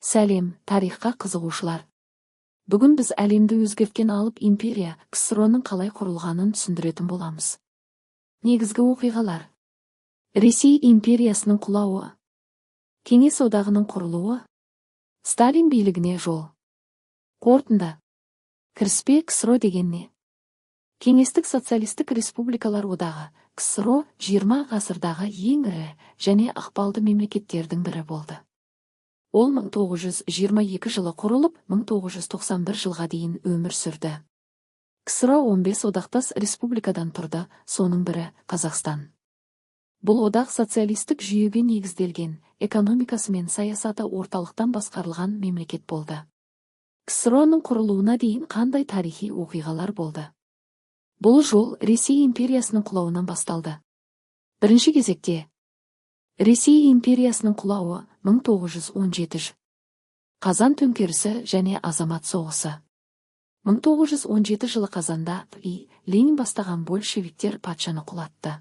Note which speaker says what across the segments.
Speaker 1: Сәлем, тарихқа қызығушылар. Бүгін біз әлемді өзгерткен алып империя КСРО-ның қалай құрылғанын түсіндіретін боламыз. Негізгі оқиғалар. Ресей империясының құлауы. Кеңес одағының құрылуы. Сталин билігіне жол. Қорытынды. Кіріспе КСРО деген не? Кеңестік социалистік республикалар одағы КСРО 20 ғасырдағы ең ірі және ықпалды мемлекеттердің бірі болды. Ол 1922 жылы құрылып, 1991 жылға дейін өмір сүрді. КСРО 15 одақтас республикадан тұрды, соның бірі Қазақстан. Бұл одақ социалистік жүйеге негізделген, экономикасы мен саясаты орталықтан басқарылған мемлекет болды. КСРО-ның құрылуына дейін қандай тарихи оқиғалар болды? Бұл жол Ресей империясының құлауынан басталды. Бірінші кезекте Ресей империясының құлауы 1917. Қазан төңкерісі және азамат соғысы. 1917 жылы қазанда Ленин бастаған большевиктер патшаны құлатты.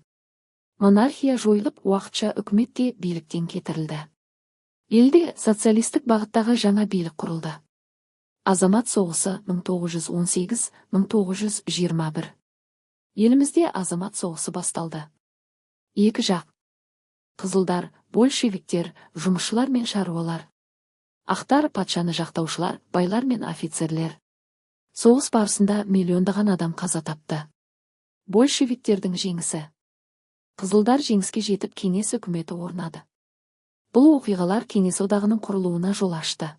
Speaker 1: Монархия жойылып, уақытша үкімет те биліктен кетірілді. Елде социалистік бағыттағы жаңа билік құрылды. Азамат соғысы 1918-1921. Елімізде азамат соғысы басталды. Екі жақ. Қызылдар, большевиктер, жұмысшылар мен шаруалар. Ақтар, патшаны жақтаушылар, байлар мен офицерлер. Соғыс барысында миллиондаған адам қаза тапты. Большевиктердің жеңісі. Қызылдар жеңіске жетіп, кеңес үкіметі орнады. Бұл оқиғалар кеңес одағының құрылуына жол ашты.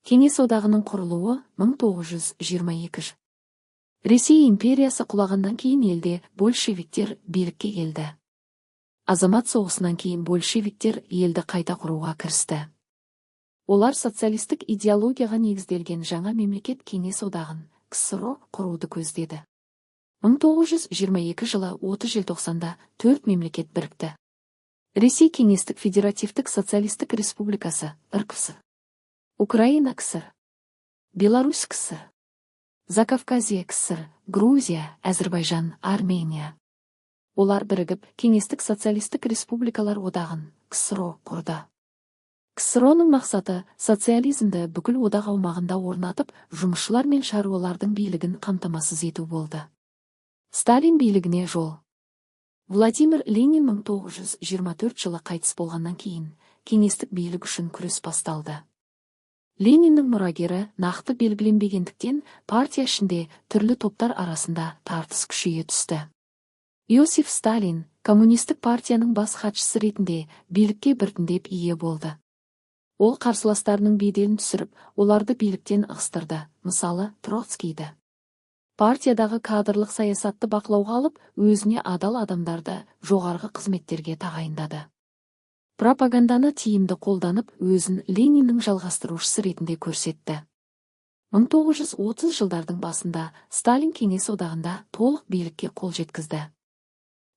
Speaker 1: Кеңес одағының құрылуы 1922. Ресей империясы құлағаннан кейін елде большевиктер билікке келді. Азамат соғысынан кейін большевиктер елді қайта құруға кірісті. Олар социалистік идеологияға негізделген жаңа мемлекет кеңес одағын, КСРО құруды көздеді. 1922 жылы 30 желтоқсанда 4 мемлекет бірікті. Ресей кеңестік федеративтік социалистік республикасы, РКСР. Украина КСР. Беларусь КСР. Закавказье КСР, Грузия, Әзірбайжан, Армения. Олар бірігіп, кеңестік социалистік республикалар одағын, КСРО құрды. КСРО-ның мақсаты социализмді бүкіл одақ аумағында орнатып, жұмысшылар мен шаруалардың билігін қамтамасыз ету болды. Сталин билігіне жол. Владимир Ленин 1924 жылы қайтыс болғаннан кейін, кеңестік билік үшін күрес басталды. Лениннің мұрагері нақты белгіленбегендіктен, партия ішінде түрлі топтар арасында тартыс күшейе түсті. Иосиф Сталин, коммунистік партияның бас хатшысы ретінде билікке біртіндеп ие болды. Ол қарсыластарының беделін түсіріп, оларды биліктен ығыстырды, мысалы, Троцкийді. Партиядағы кадрлық саясатты бақылауға алып, өзіне адал адамдарды жоғарғы қызметтерге тағайындады. Пропаганданы тиімді қолданып, өзін Лениннің жалғастырушысы ретінде көрсетті. 1930 жылдардың басында Сталин кеңес одағында толық билікке қол жеткізді.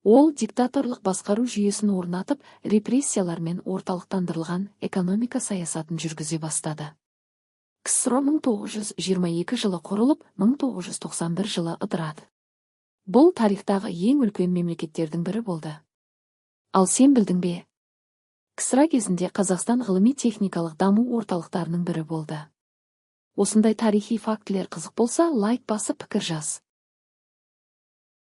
Speaker 1: Ол диктаторлық басқару жүйесін орнатып, репрессиялар мен орталықтандырылған экономика саясатын жүргізе бастады. КСРО 1922 жылы құрылып, 1991 жылы ыдырады. Бұл тарихтағы ең үлкен мемлекеттердің бірі болды. Ал сен білдің бе? КСРО кезінде Қазақстан ғылыми-техникалық даму орталықтарының бірі болды. Осындай тарихи фактілер қызық болса, лайк басып пікір жаз.